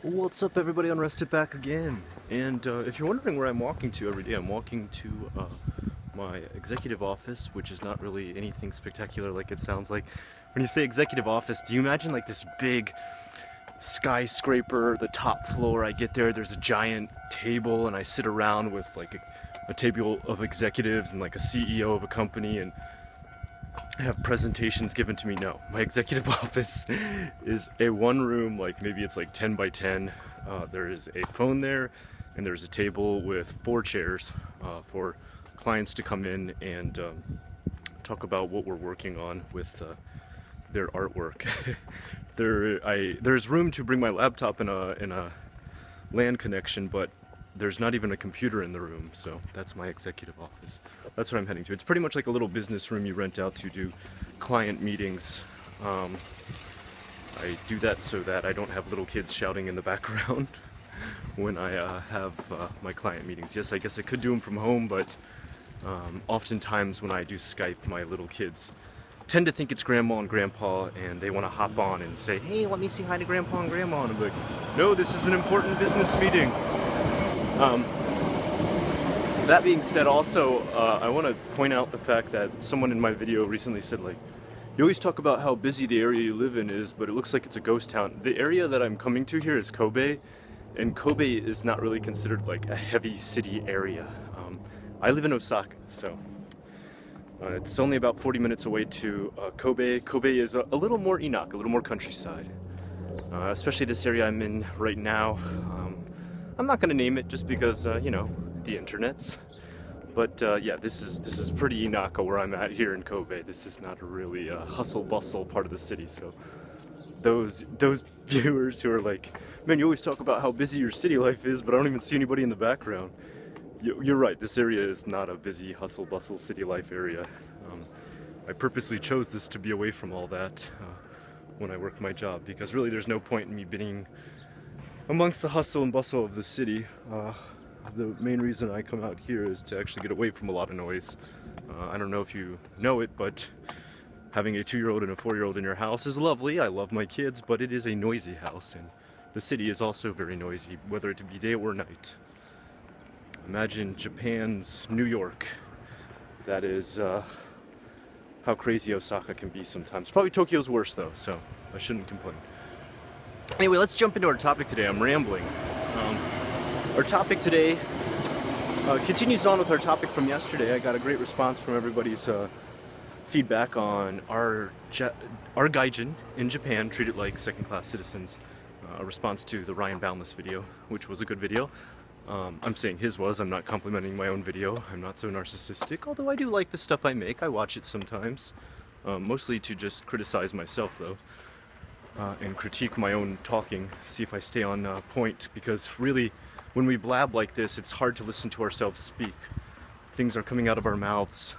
What's up, everybody? Unrested back again. And if you're wondering where I'm walking to every day, I'm walking to my executive office, which is not really anything spectacular like it sounds like. When you say executive office, do you imagine like this big skyscraper, the top floor? I get there, there's a giant table, and I sit around with like a table of executives and like a CEO of a company, and have presentations given to me. No, my executive office is a one room, like maybe it's like 10 by 10. There is a phone there, and there's a table with 4 chairs for clients to come in and talk about what we're working on with their artwork. There's room to bring my laptop in a LAN connection, but there's not even a computer in the room, so that's my executive office. That's what I'm heading to. It's pretty much like a little business room you rent out to do client meetings. I do that so that I don't have little kids shouting in the background when I have my client meetings. Yes, I guess I could do them from home, but oftentimes when I do Skype, my little kids tend to think it's grandma and grandpa, and they want to hop on and say, "Hey, let me say hi to grandpa and grandma." And I'm like, "No, this is an important business meeting." That being said, also, I want to point out the fact that someone in my video recently said, like, you always talk about how busy the area you live in is, but it looks like it's a ghost town. The area that I'm coming to here is Kobe, and Kobe is not really considered like a heavy city area. I live in Osaka, so it's only about 40 minutes away to Kobe. Kobe is a little more Inaka, a little more countryside, especially this area I'm in right now. I'm not gonna name it just because, you know, the internets. But yeah, this is pretty Inaka where I'm at here in Kobe. This is not a really hustle bustle part of the city. So those viewers who are like, "Man, you always talk about how busy your city life is, but I don't even see anybody in the background." You're right. This area is not a busy hustle bustle city life area. I purposely chose this to be away from all that when I work my job, because really there's no point in me being amongst the hustle and bustle of the city. The main reason I come out here is to actually get away from a lot of noise. I don't know if you know it, but having a 2-year-old and a 4-year-old in your house is lovely. I love my kids, but it is a noisy house, and the city is also very noisy, whether it be day or night. Imagine Japan's New York. That is how crazy Osaka can be sometimes. Probably Tokyo's worse though, so I shouldn't complain. Anyway, let's jump into our topic today. I'm rambling. Our topic today continues on with our topic from yesterday. I got a great response from everybody's feedback on our gaijin in Japan treated like second-class citizens. A response to the Ryan Boundless video, which was a good video. I'm saying his was. I'm not complimenting my own video. I'm not so narcissistic, although I do like the stuff I make. I watch it sometimes, mostly to just criticize myself, though. And critique my own talking, see if I stay on point, because really, when we blab like this, it's hard to listen to ourselves speak. Things are coming out of our mouths.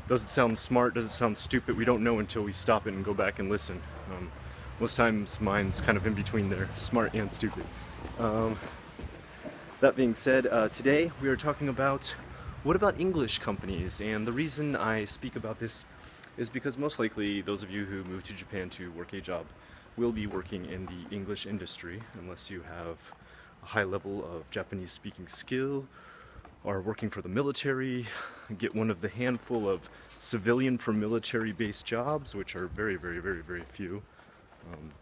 Does it sound smart? Does it sound stupid? We don't know until we stop it and go back and listen. Most times, mine's kind of in between there, smart and stupid. That being said, today we are talking about what about English companies, and the reason I speak about this is because most likely those of you who move to Japan to work a job will be working in the English industry, unless you have a high level of Japanese speaking skill, are working for the military, get one of the handful of civilian for military based jobs, which are very, very, very, very few.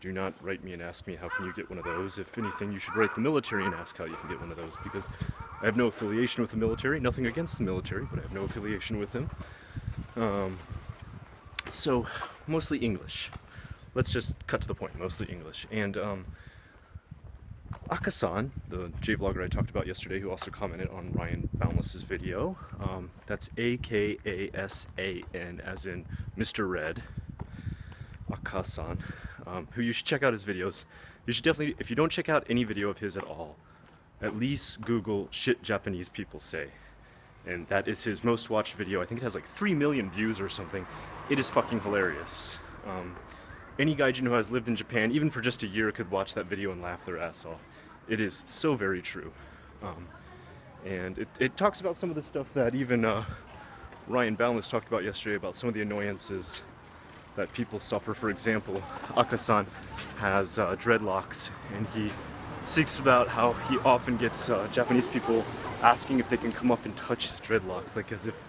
Do not write me and ask me how can you get one of those. If anything, you should write the military and ask how you can get one of those, because I have no affiliation with the military. Nothing against the military, but I have no affiliation with them. So, mostly English. Let's just cut to the point, mostly English. And Akasan, the J-vlogger I talked about yesterday, who also commented on Ryan Boundless's video, that's Akasan, as in Mr. Red, Akasan, who you should check out his videos. You should definitely, if you don't check out any video of his at all, at least Google "shit Japanese people say." And that is his most watched video. I think it has like 3 million views or something. It is fucking hilarious. Any gaijin who has lived in Japan, even for just a year, could watch that video and laugh their ass off. It is so very true. And it talks about some of the stuff that even Ryan Boundless talked about yesterday, about some of the annoyances that people suffer. For example, Akasan has dreadlocks, and he speaks about how he often gets Japanese people asking if they can come up and touch his dreadlocks, like as if,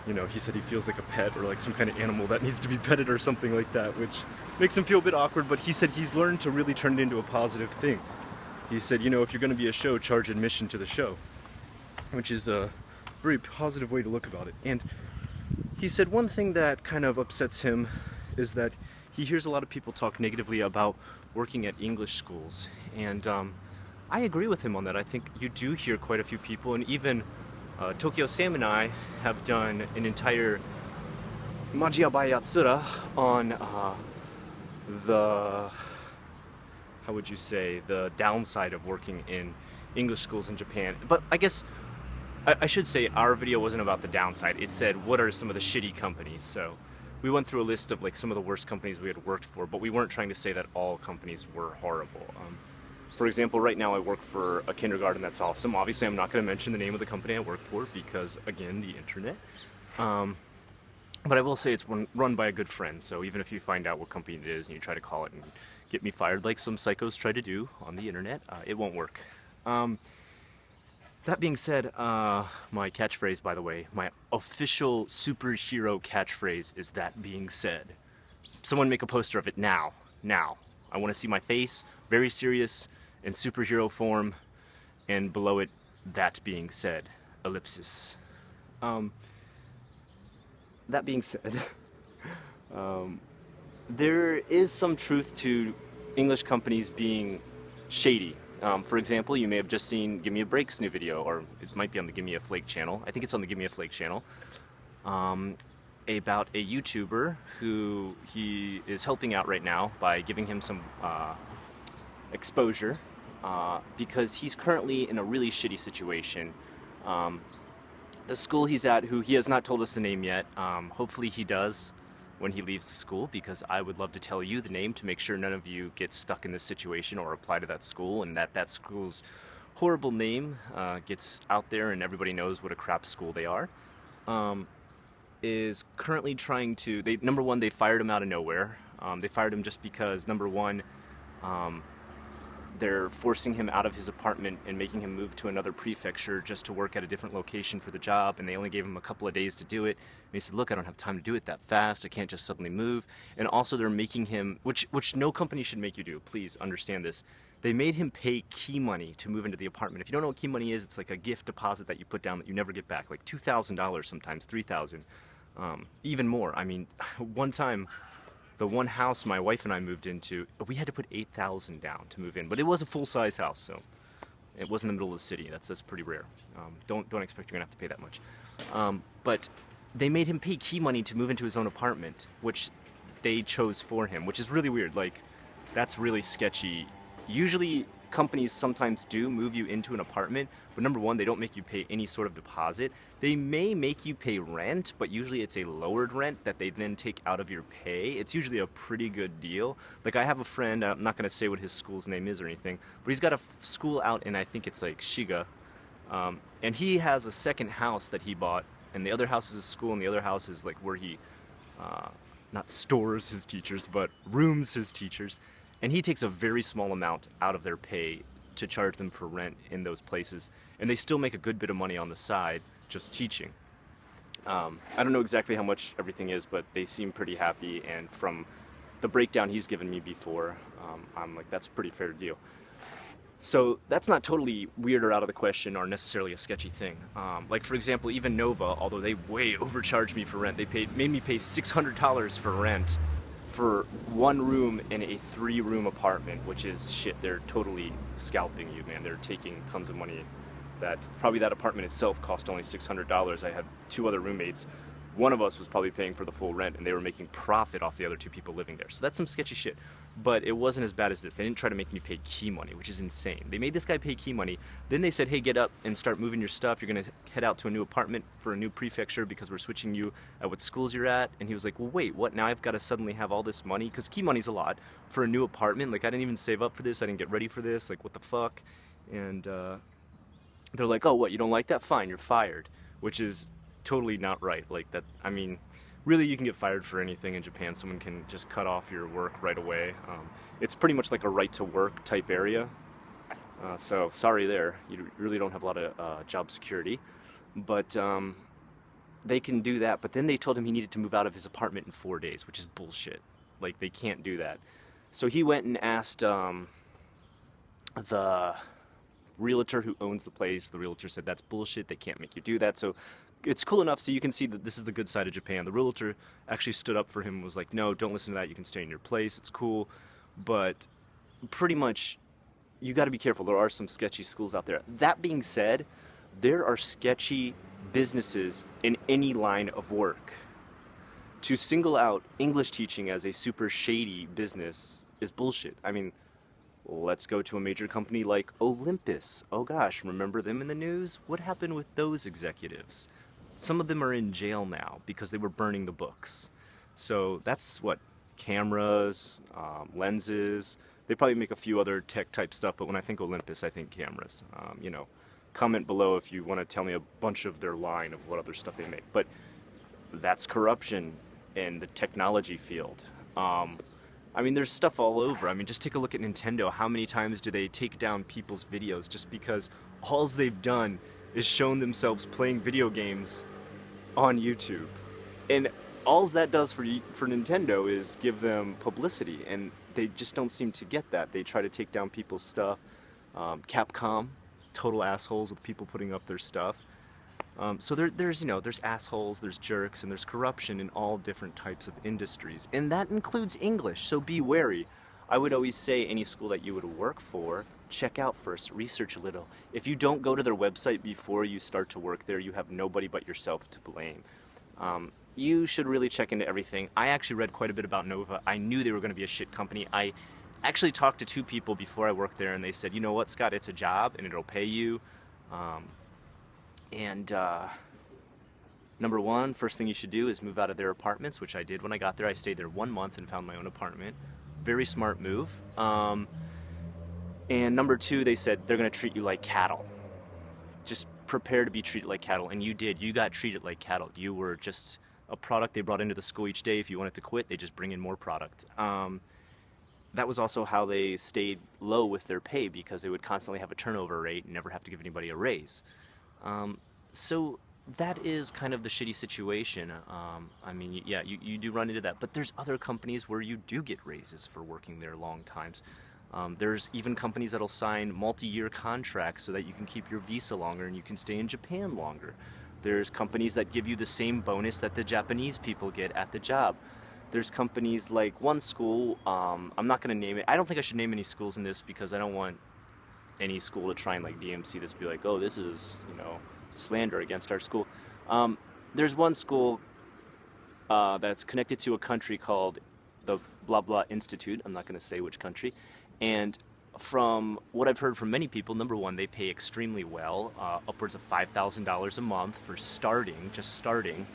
you know, he said he feels like a pet or like some kind of animal that needs to be petted or something like that, which makes him feel a bit awkward, but he said he's learned to really turn it into a positive thing. He said, you know, if you're going to be a show, charge admission to the show, which is a very positive way to look about it. And he said one thing that kind of upsets him is that he hears a lot of people talk negatively about working at English schools, and I agree with him on that. I think you do hear quite a few people, and even Tokyo Sam and I have done an entire Majiabai Yatsura on the, how would you say, the downside of working in English schools in Japan. But I guess I should say our video wasn't about the downside. It said what are some of the shitty companies. So we went through a list of like some of the worst companies we had worked for, but we weren't trying to say that all companies were horrible. For example, right now I work for a kindergarten that's awesome. Obviously, I'm not going to mention the name of the company I work for because, again, the internet. But I will say it's run by a good friend, so even if you find out what company it is and you try to call it and get me fired like some psychos try to do on the internet, it won't work. That being said, my catchphrase, by the way, my official superhero catchphrase is "that being said." Someone make a poster of it now. Now. I want to see my face, very serious, in superhero form, and below it, "that being said," ellipsis. That being said, there is some truth to English companies being shady. For example, you may have just seen Give Me a Break's new video, or it might be on the Give Me a Flake channel. I think it's on the Give Me a Flake channel. About a YouTuber who he is helping out right now by giving him some exposure because he's currently in a really shitty situation. The school he's at, who he has not told us the name yet, hopefully he does when he leaves the school, because I would love to tell you the name to make sure none of you get stuck in this situation or apply to that school, and that school's horrible name gets out there and everybody knows what a crap school they are. Is currently trying to, number one, they fired him out of nowhere. They fired him just because, number one, they're forcing him out of his apartment and making him move to another prefecture just to work at a different location for the job, and they only gave him a couple of days to do it. And he said, look, I don't have time to do it that fast, I can't just suddenly move. And also they're making him, which no company should make you do, please understand this, they made him pay key money to move into the apartment. If you don't know what key money is, it's like a gift deposit that you put down that you never get back, like $2,000 sometimes, $3,000, even more. I mean, one time, the one house my wife and I moved into, we had to put $8,000 down to move in, but it was a full-size house, so it wasn't in the middle of the city. That's pretty rare. Don't expect you're gonna have to pay that much. But they made him pay key money to move into his own apartment, which they chose for him, which is really weird. Like, that's really sketchy. Usually companies sometimes do move you into an apartment, but number one, they don't make you pay any sort of deposit. They may make you pay rent, but usually it's a lowered rent that they then take out of your pay. It's usually a pretty good deal. Like, I have a friend, I'm not gonna say what his school's name is or anything, but he's got a school out in, I think it's like Shiga, and he has a second house that he bought, and the other house is a school, and the other house is like where he, not stores his teachers, but rooms his teachers. And he takes a very small amount out of their pay to charge them for rent in those places. And they still make a good bit of money on the side just teaching. I don't know exactly how much everything is, but they seem pretty happy. And from the breakdown he's given me before, I'm like, that's a pretty fair deal. So that's not totally weird or out of the question or necessarily a sketchy thing. Like, for example, even Nova, although they way overcharged me for rent, they made me pay $600 for rent for one room in a 3-room apartment, which is shit. They're totally scalping you, man. They're taking tons of money. Probably that apartment itself cost only $600. I had 2 other roommates. One of us was probably paying for the full rent, and they were making profit off the other 2 people living there. So that's some sketchy shit. But it wasn't as bad as this. They didn't try to make me pay key money, which is insane. They made this guy pay key money. Then they said, hey, get up and start moving your stuff. You're gonna head out to a new apartment for a new prefecture because we're switching you at what schools you're at. And he was like, well, wait, what? Now I've got to suddenly have all this money? Because key money's a lot for a new apartment. Like, I didn't even save up for this. I didn't get ready for this. Like, what the fuck? And they're like, oh, what, you don't like that? Fine, you're fired. Which is totally not right. Like, that, I mean, really you can get fired for anything in Japan. Someone can just cut off your work right away. It's pretty much like a right to work type area. So sorry there, you really don't have a lot of job security. But they can do that. But then they told him he needed to move out of his apartment in 4 days, which is bullshit. Like, they can't do that. So he went and asked the realtor who owns the place. The realtor said that's bullshit, they can't make you do that. So it's cool enough so you can see that this is the good side of Japan. The realtor actually stood up for him and was like, no, don't listen to that, you can stay in your place, it's cool. But pretty much you got to be careful. There are some sketchy schools out there. That being said, there are sketchy businesses in any line of work. To single out English teaching as a super shady business is bullshit. I mean, let's go to a major company like Olympus. Oh gosh, remember them in the news? What happened with those executives? Some of them are in jail now because they were burning the books. So that's what, cameras, lenses. They probably make a few other tech type stuff, but when I think Olympus, I think cameras. You know, comment below if you want to tell me a bunch of their line of what other stuff they make. But that's corruption in the technology field. I mean, there's stuff all over. I mean, just take a look at Nintendo. How many times do they take down people's videos just because all they've done is shown themselves playing video games on YouTube? And all that does for Nintendo is give them publicity, and they just don't seem to get that. They try to take down people's stuff. Capcom, total assholes with people putting up their stuff. So there's, you know, there's assholes, there's jerks, and there's corruption in all different types of industries. And that includes English, so be wary. I would always say any school that you would work for, check out first, research a little. If you don't go to their website before you start to work there, you have nobody but yourself to blame. You should really check into everything. I actually read quite a bit about Nova. I knew they were going to be a shit company. I actually talked to 2 people before I worked there, and they said, you know what, Scott, it's a job, and it'll pay you. Number one, first thing you should do is move out of their apartments, which I did when I got there. I stayed there 1 month and found my own apartment. Very smart move. And number 2, they said they're going to treat you like cattle. Just prepare to be treated like cattle. And you did. You got treated like cattle. You were just a product they brought into the school each day. If you wanted to quit, they just bring in more product. That was also how they stayed low with their pay, because they would constantly have a turnover rate and never have to give anybody a raise. So that is kind of the shitty situation. I mean, yeah, you do run into that, but there's other companies where you do get raises for working there long times. There's even companies that'll sign multi-year contracts so that you can keep your visa longer and you can stay in Japan longer. There's companies that give you the same bonus that the Japanese people get at the job. There's companies like one school, I'm not going to name it. I don't think I should name any schools in this because I don't want any school to try and like DMC this, be like, oh, this is, you know, slander against our school. There's one school that's connected to a country called the blah blah institute. I'm not going to say which country. And from what I've heard from many people, number one, they pay extremely well, upwards of $5,000 a month for starting, just starting.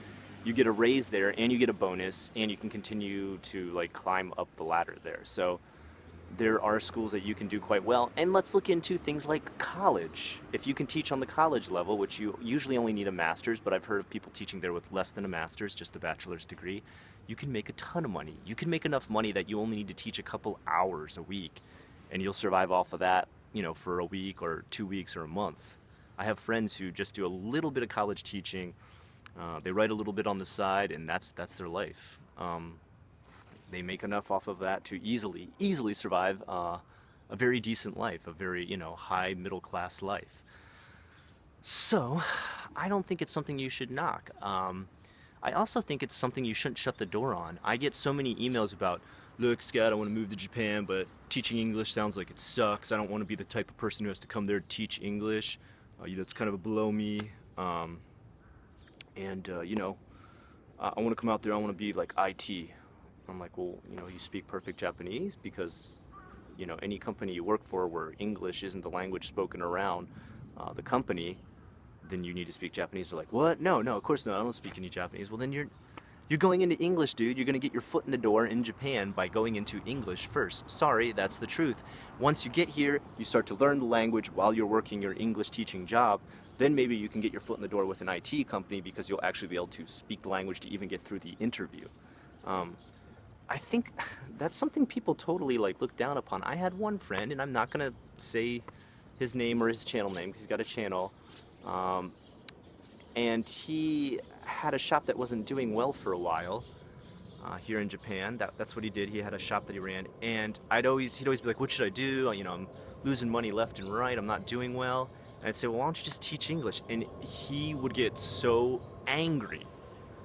You get a raise there, and you get a bonus, and you can continue to like climb up the ladder there. So there are schools that you can do quite well. And let's look into things like college. If you can teach on the college level, which you usually only need a master's, but I've heard of people teaching there with less than a master's, just a bachelor's degree, you can make a ton of money. You can make enough money that you only need to teach a couple hours a week, and you'll survive off of that, you know, for a week or 2 weeks or a month. I have friends who just do a little bit of college teaching. They write a little bit on the side, and that's their life. They make enough off of that to easily survive a very decent life, a very, you know, high middle class life. So I don't think it's something you should knock. I also think it's something you shouldn't shut the door on. I get so many emails about, look, Scott, I want to move to Japan, but teaching English sounds like it sucks. I don't want to be the type of person who has to come there to teach English. That's kind of below me. You know, I want to come out there, I want to be like IT. I'm like, well, you know, you speak perfect Japanese, because, you know, any company you work for where English isn't the language spoken around the company, then you need to speak Japanese. They're like, what? No, of course not. I don't speak any Japanese. Well, then you're going into English, dude. You're going to get your foot in the door in Japan by going into English first. Sorry, that's the truth. Once you get here, you start to learn the language while you're working your English teaching job. then maybe you can get your foot in the door with an IT company because you'll actually be able to speak the language to even get through the interview. Um, I think that's something people totally like look down upon. I had one friend, and I'm not gonna say his name or his channel name because he's got a channel, um, and he had a shop that wasn't doing well for a while here in Japan. That's what he did. He had a shop that he ran, and he'd always be like, "What should I do? You know, I'm losing money left and right. I'm not doing well." And I'd say, "Well, why don't you just teach English?" And he would get so angry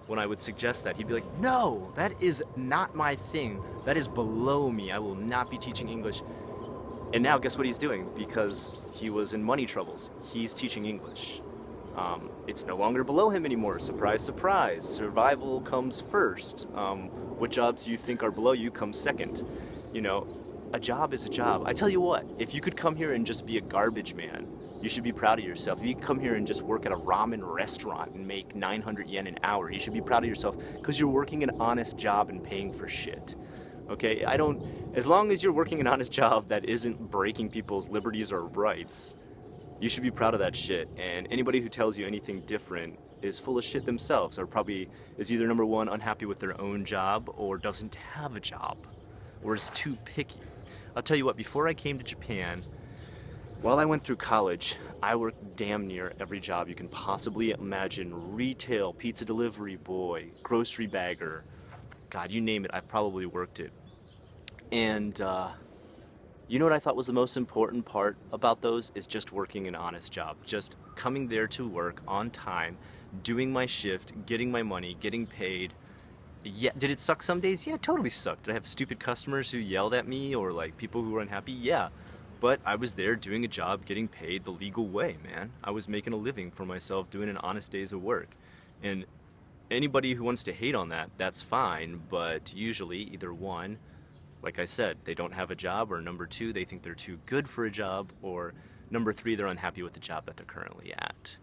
when I would suggest that. He'd be like, "No, that is not my thing. That is below me. I will not be teaching English." And now guess what he's doing? Because he was in money troubles, he's teaching English. It's no longer below him anymore. Surprise, surprise. Survival comes first. What jobs you think are below you come second. You know, a job is a job. I tell you what, if you could come here and just be a garbage man, you should be proud of yourself. If you come here and just work at a ramen restaurant and make 900 yen an hour, you should be proud of yourself because you're working an honest job and paying for shit. Okay, as long as you're working an honest job that isn't breaking people's liberties or rights, you should be proud of that shit. And anybody who tells you anything different is full of shit themselves, or probably is either number one, unhappy with their own job, or doesn't have a job, or is too picky. I'll tell you what, before I came to Japan, while I went through college, I worked damn near every job you can possibly imagine. Retail, pizza delivery boy, grocery bagger, God, you name it, I've probably worked it. And you know what I thought was the most important part about those is just working an honest job. Just coming there to work on time, doing my shift, getting my money, getting paid. Yeah, did it suck some days? Yeah, it totally sucked. Did I have stupid customers who yelled at me or like people who were unhappy? Yeah. But I was there doing a job, getting paid the legal way, man. I was making a living for myself, doing an honest days of work. And anybody who wants to hate on that, that's fine, but usually either one, like I said, they don't have a job, or number two, they think they're too good for a job, or number three, they're unhappy with the job that they're currently at.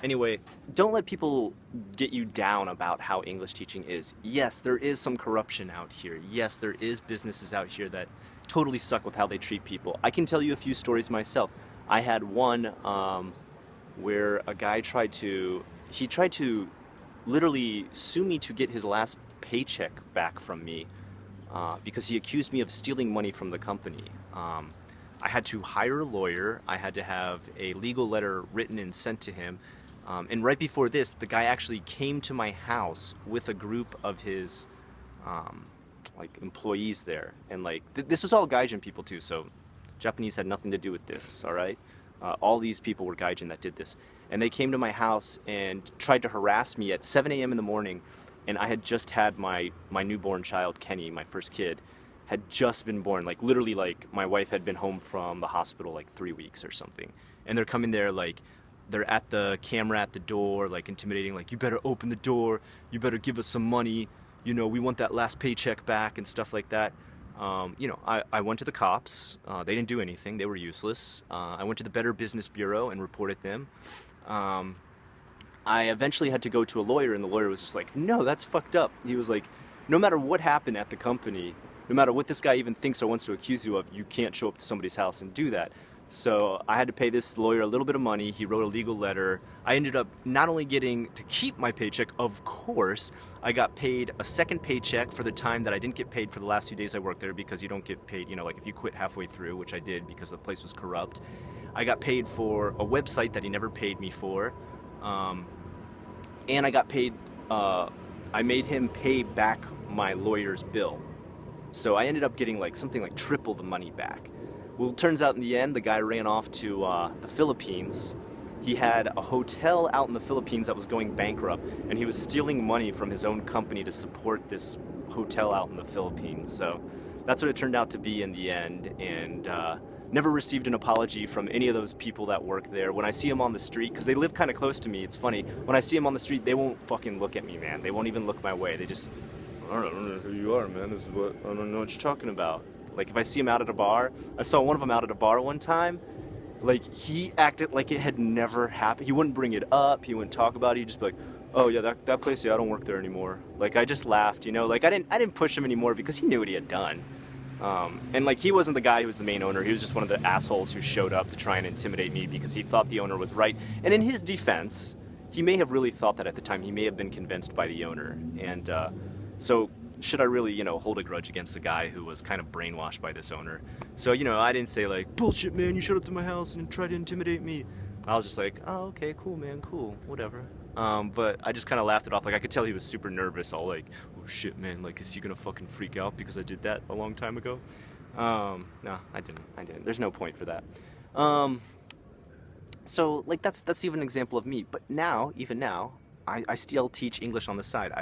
Anyway, don't let people get you down about how English teaching is. Yes, there is some corruption out here. Yes, there is businesses out here that totally suck with how they treat people. I can tell you a few stories myself. I had one where a guy tried to literally sue me to get his last paycheck back from me because he accused me of stealing money from the company. I had to hire a lawyer. I had to have a legal letter written and sent to him. And right before this, the guy actually came to my house with a group of his like employees there. And like this was all Gaijin people too, so Japanese had nothing to do with this, all right? All these people were Gaijin that did this. And they came to my house and tried to harass me at 7 a.m. in the morning. And I had just had my newborn child, Kenny, my first kid, had just been born. Like literally, like my wife had been home from the hospital like 3 weeks or something. And they're coming there like, they're at the camera at the door, like intimidating, like, you better open the door, you better give us some money, you know, we want that last paycheck back and stuff like that. You know, I went to the cops. They didn't do anything. They were useless. I went to the Better Business Bureau and reported them. I eventually had to go to a lawyer, and the lawyer was just like, no, that's fucked up. He was like, no matter what happened at the company, no matter what this guy even thinks or wants to accuse you of, you can't show up to somebody's house and do that. So I had to pay this lawyer a little bit of money. He wrote a legal letter. I ended up not only getting to keep my paycheck, of course, I got paid a second paycheck for the time that I didn't get paid for the last few days I worked there, because you don't get paid, you know, like if you quit halfway through, which I did because the place was corrupt. I got paid for a website that he never paid me for. And I got paid, I made him pay back my lawyer's bill. So I ended up getting like something like triple the money back. Well, it turns out in the end, the guy ran off to the Philippines. He had a hotel out in the Philippines that was going bankrupt, and he was stealing money from his own company to support this hotel out in the Philippines. So that's what it turned out to be in the end, and never received an apology from any of those people that work there. When I see them on the street, because they live kind of close to me, it's funny, when I see them on the street, they won't fucking look at me, man. They won't even look my way. They just, I don't know who you are, man. This is what, I don't know what you're talking about. Like if I see him out at a bar, I saw one of them out at a bar one time, like he acted like it had never happened. He wouldn't bring it up, he wouldn't talk about it, he'd just be like, oh yeah, that place, yeah, I don't work there anymore. Like I just laughed, you know, like I didn't push him anymore because he knew what he had done. And like he wasn't the guy who was the main owner. He was just one of the assholes who showed up to try and intimidate me because he thought the owner was right. And in his defense, he may have really thought that at the time. He may have been convinced by the owner. And so should I really, hold a grudge against the guy who was kind of brainwashed by this owner? So, I didn't say like, bullshit, man, you showed up to my house and tried to intimidate me. I was just like, oh, okay, cool, man, cool, whatever. But I just kind of laughed it off. Like, I could tell he was super nervous, all like, oh shit, man, like, is he gonna fucking freak out because I did that a long time ago? No, I didn't. There's no point for that. So, like, that's even an example of me. But now, even now, I still teach English on the side.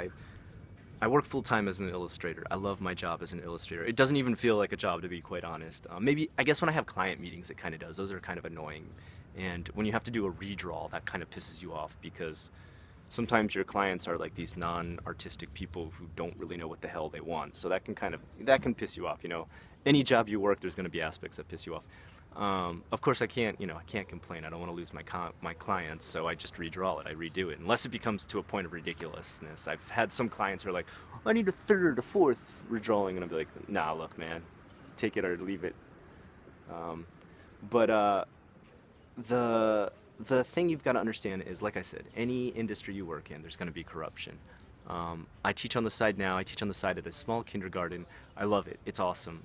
I work full-time as an illustrator. I love my job as an illustrator. It doesn't even feel like a job, to be quite honest. Maybe, I guess when I have client meetings, it kind of does. Those are kind of annoying. And when you have to do a redraw, that kind of pisses you off because sometimes your clients are like these non-artistic people who don't really know what the hell they want. So that can piss you off, Any job you work, there's going to be aspects that piss you off. Of course, I can't complain. I don't want to lose my clients, so I just redraw it. I redo it, unless it becomes to a point of ridiculousness. I've had some clients who are like, I need a third, a fourth redrawing, and I'll be like, nah, look, man, take it or leave it. But the thing you've got to understand is, like I said, any industry you work in, there's going to be corruption. I teach on the side now. I teach on the side at a small kindergarten. I love it. It's awesome.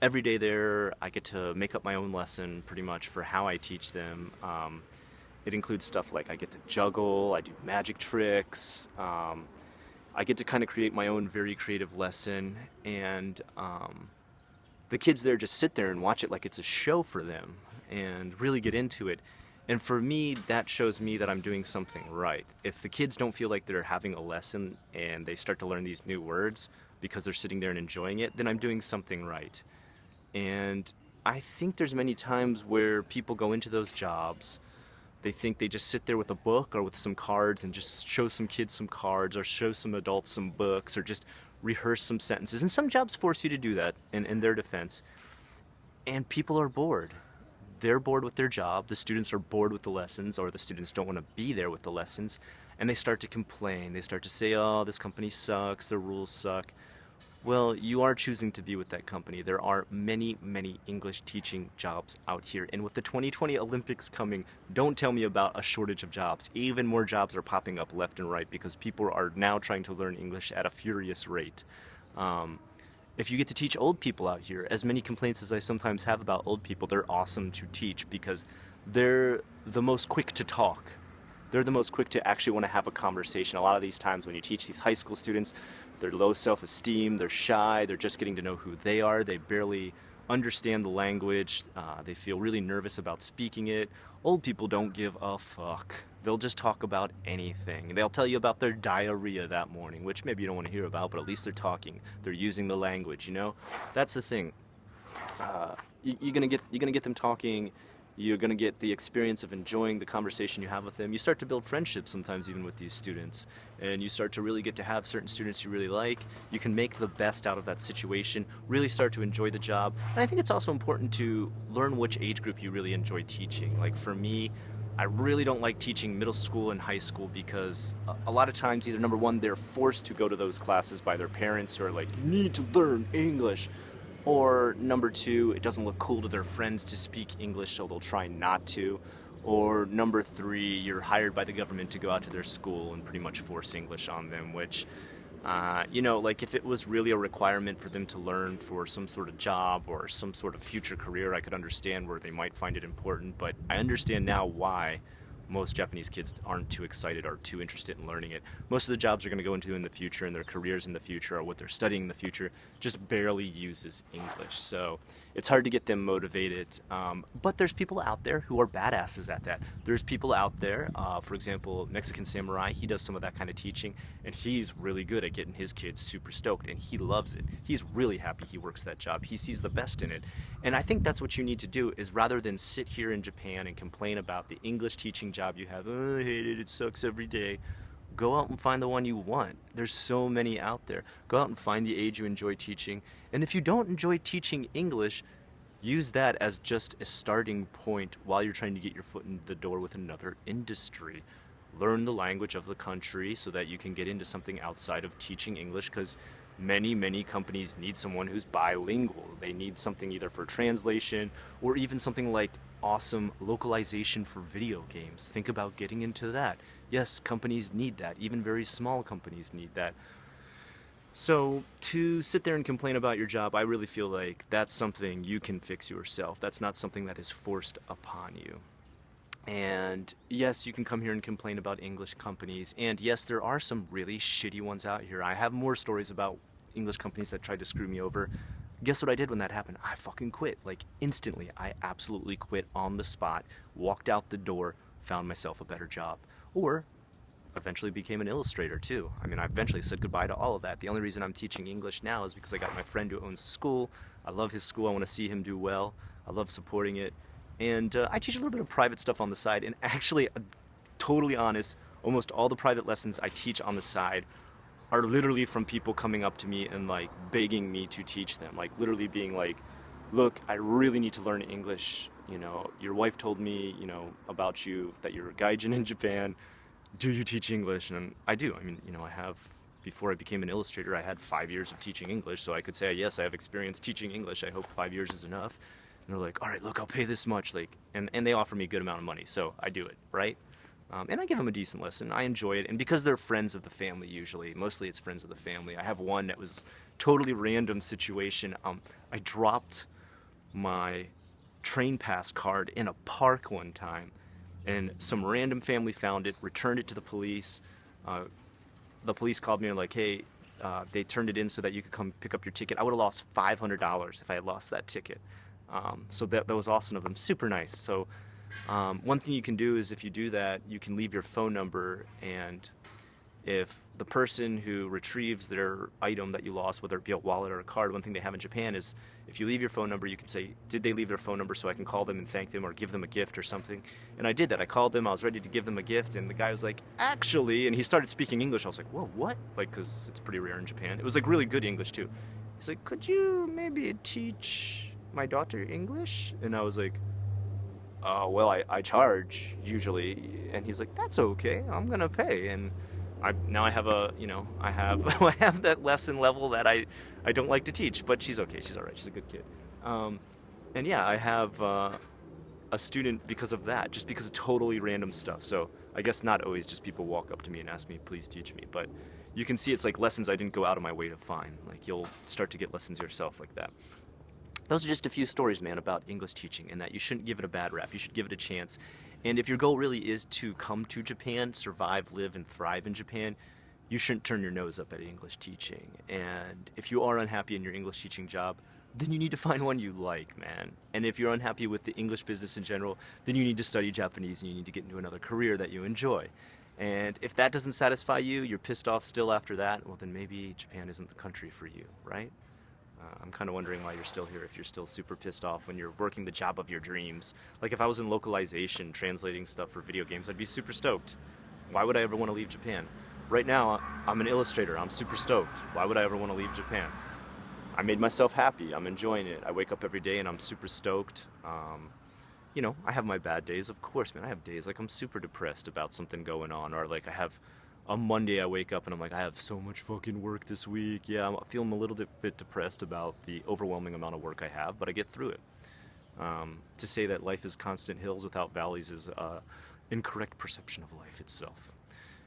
Every day there, I get to make up my own lesson pretty much for how I teach them. It includes stuff like I get to juggle, I do magic tricks, I get to kind of create my own very creative lesson, and the kids there just sit there and watch it like it's a show for them and really get into it. And for me, that shows me that I'm doing something right. If the kids don't feel like they're having a lesson and they start to learn these new words because they're sitting there and enjoying it, then I'm doing something right. And I think there's many times where people go into those jobs, they think they just sit there with a book or with some cards and just show some kids some cards or show some adults some books or just rehearse some sentences. And some jobs force you to do that in their defense. And people are bored. They're bored with their job, the students are bored with the lessons, or the students don't want to be there with the lessons, and they start to complain. They start to say, oh, this company sucks, their rules suck. Well, you are choosing to be with that company. There are many, many English teaching jobs out here. And with the 2020 Olympics coming, don't tell me about a shortage of jobs. Even more jobs are popping up left and right because people are now trying to learn English at a furious rate. If you get to teach old people out here, as many complaints as I sometimes have about old people, they're awesome to teach because they're the most quick to talk. They're the most quick to actually want to have a conversation. A lot of these times when you teach these high school students, they're low self-esteem, they're shy, they're just getting to know who they are, they barely understand the language, they feel really nervous about speaking it. Old people don't give a fuck. They'll just talk about anything. They'll tell you about their diarrhea that morning, which maybe you don't want to hear about, but at least they're talking. They're using the language, That's the thing. You're gonna get them talking. You're going to get the experience of enjoying the conversation you have with them. You start to build friendships sometimes even with these students, and you start to really get to have certain students you really like. You can make the best out of that situation, really start to enjoy the job. And I think it's also important to learn which age group you really enjoy teaching. Like for me, I really don't like teaching middle school and high school because a lot of times either number one, they're forced to go to those classes by their parents who are like, you need to learn English. Or number two, it doesn't look cool to their friends to speak English, so they'll try not to. Or number three, you're hired by the government to go out to their school and pretty much force English on them, which, like if it was really a requirement for them to learn for some sort of job or some sort of future career, I could understand where they might find it important, but I understand now why most Japanese kids aren't too excited or too interested in learning it. Most of the jobs they're going to go into in the future and their careers in the future or what they're studying in the future just barely uses English. So it's hard to get them motivated. But there's people out there who are badasses at that. There's people out there, for example, Mexican Samurai, he does some of that kind of teaching and he's really good at getting his kids super stoked and he loves it. He's really happy he works that job. He sees the best in it. And I think that's what you need to do is rather than sit here in Japan and complain about the English teaching job you have, oh, I hate it, it sucks every day. Go out and find the one you want. There's so many out there. Go out and find the age you enjoy teaching. And if you don't enjoy teaching English, use that as just a starting point while you're trying to get your foot in the door with another industry. Learn the language of the country so that you can get into something outside of teaching English, because Many companies need someone who's bilingual. They need something either for translation or even something like awesome localization for video games. Think about getting into that. Yes, companies need that. Even very small companies need that. So, to sit there and complain about your job, I really feel like that's something you can fix yourself. That's not something that is forced upon you. And yes, you can come here and complain about English companies. And yes, there are some really shitty ones out here. I have more stories about English companies that tried to screw me over. Guess what I did when that happened? I fucking quit. Like instantly. I absolutely quit on the spot, walked out the door, found myself a better job. Or eventually became an illustrator too. I mean, I eventually said goodbye to all of that. The only reason I'm teaching English now is because I got my friend who owns a school. I love his school. I want to see him do well. I love supporting it. And I teach a little bit of private stuff on the side. And actually, totally honest, almost all the private lessons I teach on the side are literally from people coming up to me and like begging me to teach them. Like literally being like, look, I really need to learn English. You know, your wife told me, you know, about you, that you're a gaijin in Japan. Do you teach English? And I do. I mean, you know, I have, before I became an illustrator, I had 5 years of teaching English. So I could say, yes, I have experience teaching English. I hope 5 years is enough. And they're like, all right, look, I'll pay this much. Like, and they offer me a good amount of money. So I do it, right? And I give them a decent lesson. I enjoy it. And because they're friends of the family, usually, mostly it's friends of the family. I have one that was totally random situation. I dropped my train pass card in a park one time, and some random family found it, returned it to the police. The police called me and like, hey, they turned it in so that you could come pick up your ticket. I would have lost $500 if I had lost that ticket. So that was awesome of them, super nice. So one thing you can do is if you do that, you can leave your phone number, and if the person who retrieves their item that you lost, whether it be a wallet or a card, one thing they have in Japan is if you leave your phone number, you can say, did they leave their phone number so I can call them and thank them or give them a gift or something? And I did that. I called them. I was ready to give them a gift, and the guy was like, actually, and he started speaking English. I was like, whoa, what? Like, because it's pretty rare in Japan. It was like really good English too. He's like, could you maybe teach my daughter English? And I was like, well, I charge usually. And he's like, that's okay. I'm going to pay. And now I have a, you know, I have that lesson level that I don't like to teach, but she's okay. She's all right. She's a good kid. And yeah, I have a student because of that, just because of totally random stuff. So I guess not always just people walk up to me and ask me, please teach me. But you can see it's like lessons I didn't go out of my way to find. Like you'll start to get lessons yourself like that. Those are just a few stories, man, about English teaching, and that you shouldn't give it a bad rap. You should give it a chance. And if your goal really is to come to Japan, survive, live, and thrive in Japan, you shouldn't turn your nose up at English teaching. And if you are unhappy in your English teaching job, then you need to find one you like, man. And if you're unhappy with the English business in general, then you need to study Japanese and you need to get into another career that you enjoy. And if that doesn't satisfy you, you're pissed off still after that, well then maybe Japan isn't the country for you, right? I'm kind of wondering why you're still here, if you're still super pissed off when you're working the job of your dreams. Like if I was in localization, translating stuff for video games, I'd be super stoked. Why would I ever want to leave Japan? Right now, I'm an illustrator. I'm super stoked. Why would I ever want to leave Japan? I made myself happy. I'm enjoying it. I wake up every day and I'm super stoked. You know, I have my bad days, of course, man. I have days like I'm super depressed about something going on, or like I have a Monday I wake up and I'm like, I have so much fucking work this week. Yeah, I'm feeling a little bit depressed about the overwhelming amount of work I have, but I get through it. To say that life is constant hills without valleys is an incorrect perception of life itself.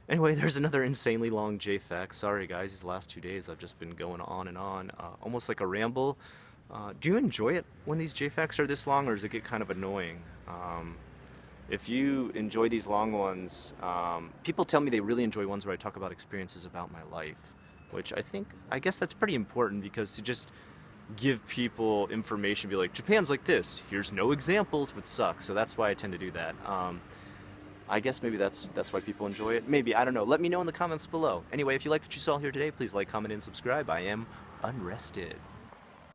Anyway, there's another insanely long JFAQ. Sorry guys, these last 2 days I've just been going on and on, almost like a ramble. Do you enjoy it when these JFAQs are this long, or does it get kind of annoying? If you enjoy these long ones, people tell me they really enjoy ones where I talk about experiences about my life, which I guess that's pretty important, because to just give people information, be like, Japan's like this, here's no examples, would suck. So that's why I tend to do that. I guess maybe that's why people enjoy it. Maybe, I don't know. Let me know in the comments below. Anyway, if you liked what you saw here today, please like, comment, and subscribe. I am unrested.